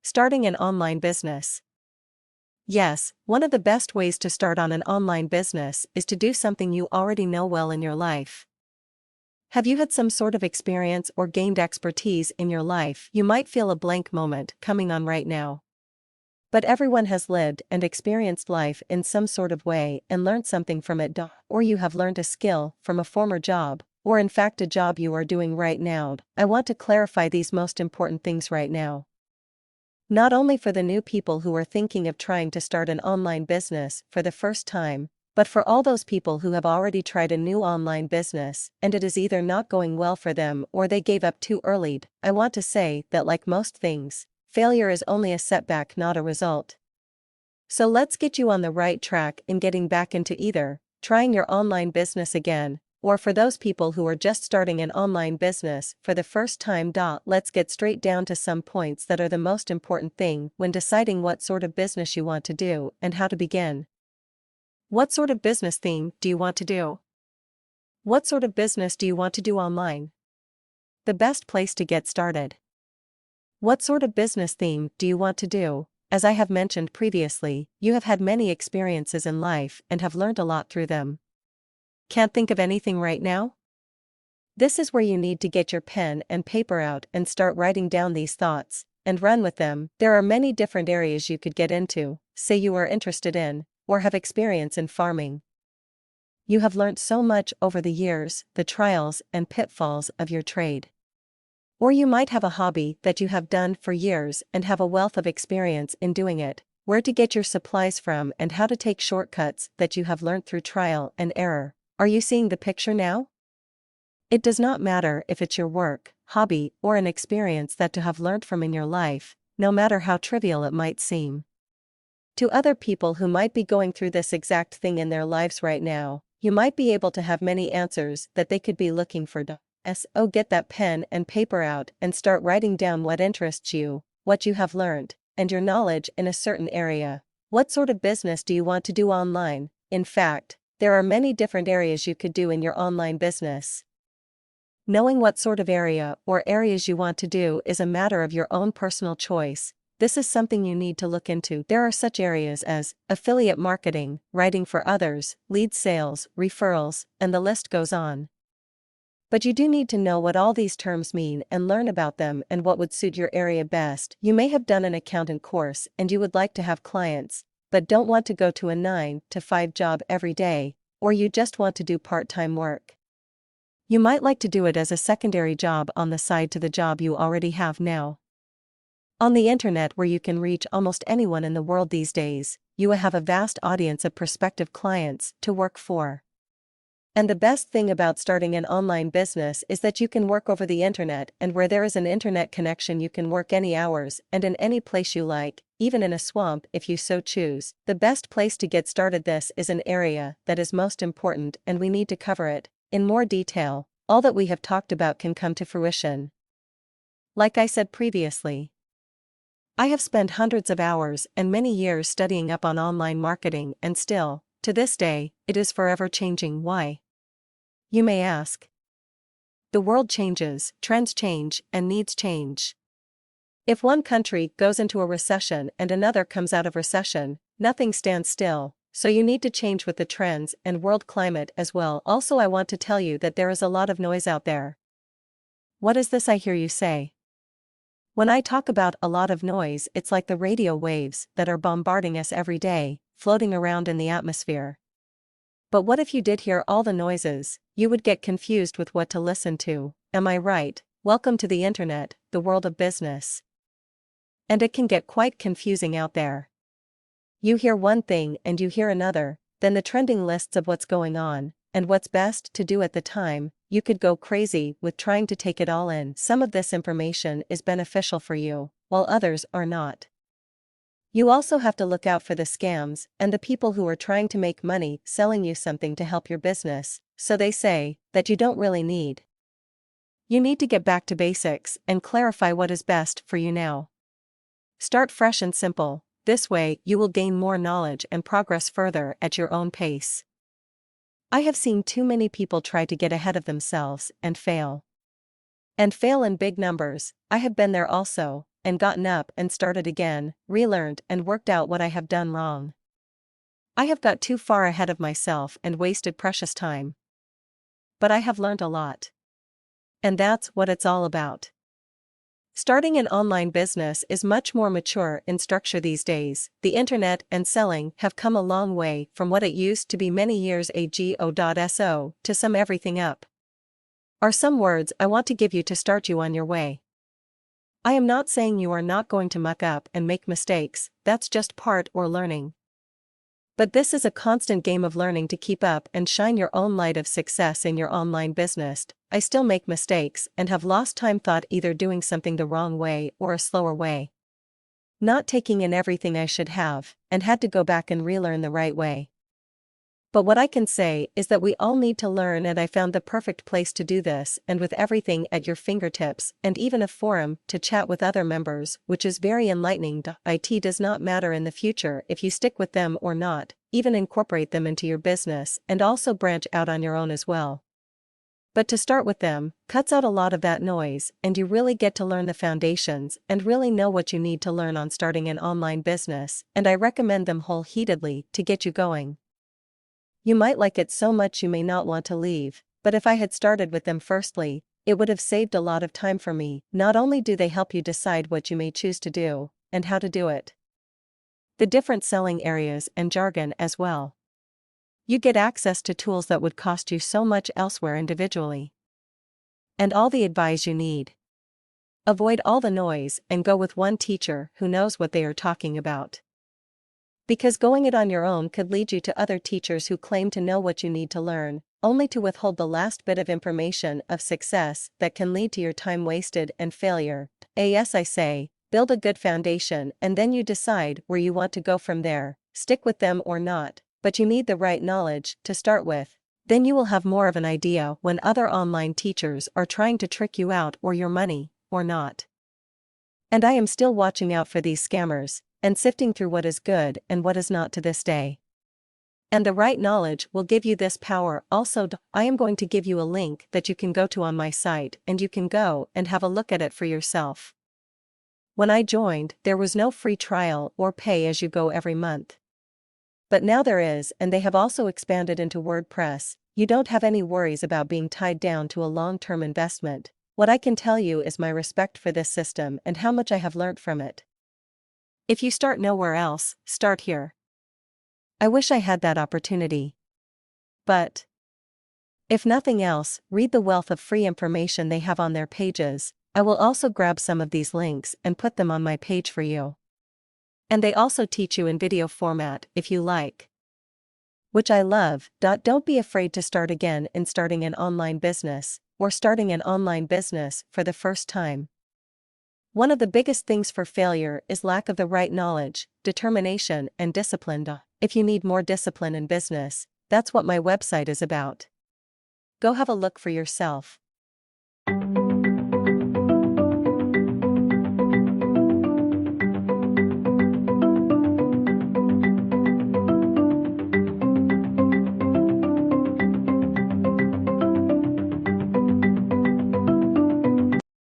Starting an online business. Yes, one of the best ways to start on an online business is to do something you already know well in your life. Have you had some sort of experience or gained expertise in your life? You might feel a blank moment coming on right now. But everyone has lived and experienced life in some sort of way and learned something from it. Or you have learned a skill from a former job, or in fact a job you are doing right now. I want to clarify these most important things right now. Not only for the new people who are thinking of trying to start an online business for the first time, but for all those people who have already tried a new online business and it is either not going well for them or they gave up too early. I want to say that, like most things, failure is only a setback, not a result. So let's get you on the right track in getting back into either trying your online business again, or for those people who are just starting an online business for the first time. Let's get straight down to some points that are the most important thing when deciding what sort of business you want to do and how to begin. What sort of business theme do you want to do? What sort of business do you want to do online? The best place to get started. What sort of business theme do you want to do? As I have mentioned previously, you have had many experiences in life and have learned a lot through them. Can't think of anything right now? This is where you need to get your pen and paper out and start writing down these thoughts, and run with them. There are many different areas you could get into. Say you are interested in, or have experience in farming. You have learnt so much over the years, the trials and pitfalls of your trade. Or you might have a hobby that you have done for years and have a wealth of experience in doing it, where to get your supplies from and how to take shortcuts that you have learnt through trial and error. Are you seeing the picture now? It does not matter if it's your work, hobby, or an experience that you have learnt from in your life, no matter how trivial it might seem. To other people who might be going through this exact thing in their lives right now, you might be able to have many answers that they could be looking for. So get that pen and paper out and start writing down what interests you, what you have learned, and your knowledge in a certain area. What sort of business do you want to do online? In fact, there are many different areas you could do in your online business. Knowing what sort of area or areas you want to do is a matter of your own personal choice. This is something you need to look into. There are such areas as affiliate marketing, writing for others, lead sales, referrals, and the list goes on. But you do need to know what all these terms mean and learn about them and what would suit your area best. You may have done an accountant course and you would like to have clients, but don't want to go to a 9-to-5 job every day, or you just want to do part-time work. You might like to do it as a secondary job on the side to the job you already have now. On the internet, where you can reach almost anyone in the world these days, you will have a vast audience of prospective clients to work for. And the best thing about starting an online business is that you can work over the internet, and where there is an internet connection you can work any hours and in any place you like, even in a swamp if you so choose. The best place to get started. This is an area that is most important and we need to cover it in more detail. All that we have talked about can come to fruition. Like I said previously, I have spent hundreds of hours and many years studying up on online marketing, and still, to this day, it is forever changing. Why? You may ask. The world changes, trends change, and needs change. If one country goes into a recession and another comes out of recession, nothing stands still, so you need to change with the trends and world climate as well. Also, I want to tell you that there is a lot of noise out there. What is this I hear you say? When I talk about a lot of noise, it's like the radio waves that are bombarding us every day, floating around in the atmosphere. But what if you did hear all the noises? You would get confused with what to listen to, am I right? Welcome to the internet, the world of business. And it can get quite confusing out there. You hear one thing and you hear another, then the trending lists of what's going on, and what's best to do at the time. You could go crazy with trying to take it all in. Some of this information is beneficial for you, while others are not. You also have to look out for the scams and the people who are trying to make money selling you something to help your business, so they say, that you don't really need. You need to get back to basics and clarify what is best for you now. Start fresh and simple. This way you will gain more knowledge and progress further at your own pace. I have seen too many people try to get ahead of themselves and fail. And fail in big numbers. I have been there also. and gotten up and started again, relearned and worked out what I have done wrong. I have got too far ahead of myself and wasted precious time. But I have learned a lot. And that's what it's all about. Starting an online business is much more mature in structure these days. The internet and selling have come a long way from what it used to be many years ago. To sum everything up are some words I want to give you to start you on your way. I am not saying you are not going to muck up and make mistakes, that's just part or learning. But this is a constant game of learning to keep up and shine your own light of success in your online business. I still make mistakes and have lost time thought either doing something the wrong way or a slower way. Not taking in everything I should have, and had to go back and relearn the right way. But what I can say is that we all need to learn, and I found the perfect place to do this, and with everything at your fingertips, and even a forum to chat with other members, which is very enlightening. It does not matter in the future if you stick with them or not, even incorporate them into your business and also branch out on your own as well. But to start with them, cuts out a lot of that noise, and you really get to learn the foundations and really know what you need to learn on starting an online business, and I recommend them wholeheartedly to get you going. You might like it so much you may not want to leave, but if I had started with them firstly, it would have saved a lot of time for me. Not only do they help you decide what you may choose to do, and how to do it, the different selling areas and jargon as well. You get access to tools that would cost you so much elsewhere individually. And all the advice you need. Avoid all the noise and go with one teacher who knows what they are talking about. Because going it on your own could lead you to other teachers who claim to know what you need to learn, only to withhold the last bit of information of success that can lead to your time wasted and failure. Yes, I say, build a good foundation and then you decide where you want to go from there, stick with them or not, but you need the right knowledge to start with. Then you will have more of an idea when other online teachers are trying to trick you out or your money, or not. And I am still watching out for these scammers, and sifting through what is good and what is not to this day. And the right knowledge will give you this power. Also, I am going to give you a link that you can go to on my site and you can go and have a look at it for yourself. When I joined, there was no free trial or pay as you go every month. But now there is, and they have also expanded into WordPress. You don't have any worries about being tied down to a long-term investment. What I can tell you is my respect for this system and how much I have learnt from it. If you start nowhere else, start here. I wish I had that opportunity. But if nothing else, read the wealth of free information they have on their pages. I will also grab some of these links and put them on my page for you. And they also teach you in video format if you like, which I love. Don't be afraid to start again in starting an online business, or starting an online business for the first time. One of the biggest things for failure is lack of the right knowledge, determination, and discipline. If you need more discipline in business, that's what my website is about. Go have a look for yourself.